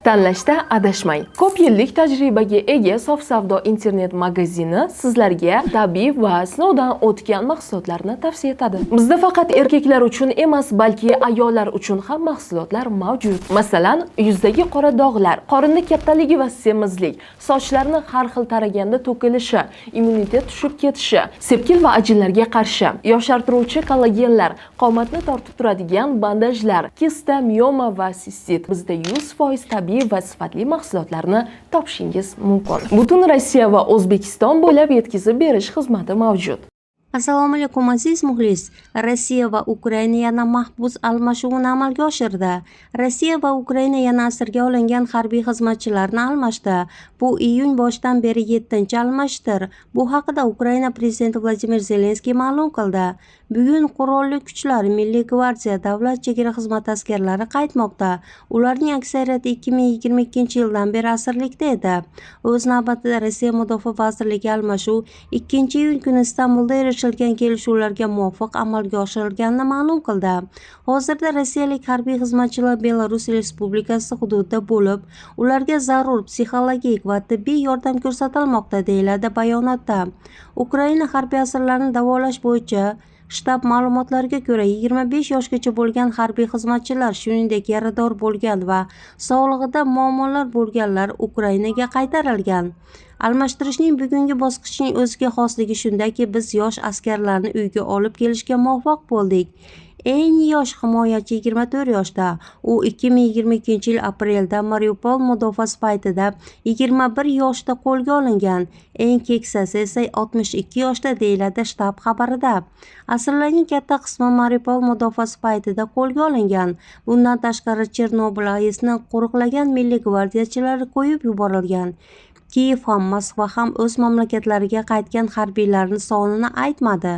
Tanlashda adashmang. Ko'p yillik tajribaga ega Sof savdo internet magazini sizlarga tabiiy va sinovdan o'tgan mahsulotlarni tavsiya etadi. Bizda faqat erkaklar uchun emas, balki ayollar uchun ham mahsulotlar mavjud. Masalan, yuzdagi qora dog'lar, qorinni kattaligi va semizlik, sochlarni har xil taraganda to'kilishi, immunitet tushib ketishi, sepkil va ajinlarga qarshi, yoshartiruvchi kollagenlar, qomatni tortib turadigan bandajlar, kista, mioma va sistit. Bizda 100% tabiiy va sifatli mahsulotlarni topishingiz mumkin. Butun Rossiya va O'zbekiston bo'ylab yetkazib berish xizmati mavjud. Assalomu alaykum aziz muxlis. Rossiya va Ukraina yana mahbus almashuvini amalga oshirdi. Rossiya va Ukraina yana asirga olingan harbiy xizmatchilarni almashdi. Bu iyun boshidan beri 7-chi almashdir. Bu haqida Ukraina prezidenti Vladimir Zelenskiy ma'lum qildi. Bugun qurolli kuchlar, Milliy gvardiya, davlat chegara xizmati askarlari qaytmoqda. Ularning aksariyati 2022-yildan beri asirlikda edi. O'z navbatida Rossiya Mudofaa vazirligi almashuv 2-iyun kuni Istanbulda erishilgan kelishuvlarga muvofiq amalga oshirilganini ma'lum qildi. Hozirda rossiyalik harbiy xizmatchilar Belarus Respublikasi hududida bo'lib, ularga zarur psixologik va tibbiy yordam ko'rsatilmoqda, deyiladi bayonotda. Ukraina harbiy asirlarni davolash bo'yicha shtab ma'lumotlariga ko'ra 25 yoshgacha bo'lgan harbiy xizmatchilar, shuningdek yarador bo'lgan va sog'lig'ida muammolar bo'lganlar Ukrainaga qaytarilgan. Almashtirishning bugungi bosqichning o'ziga xosligi shundaki, biz yosh askarlarni uyga olib kelishga muvaffaq bo'ldik. Eng yosh himoyachi 24 yoshda. U 2022-yil aprelda Mariupol mudofaasi paytida 21 yoshda qo'lga olingan. Eng keksasi esa 62 yoshda, deyiladi shtab xabarida. Asirlarning katta qismi Mariupol mudofaasi paytida qo'lga olingan. Bundan tashqari Chernobil AESni qo'riqlagan milliy gvardiyachilar qo'yib yuborilgan. Kiyev ham Moskva ham o'z mamlakatlariga qaytgan harbiylarning sonini aytmadi.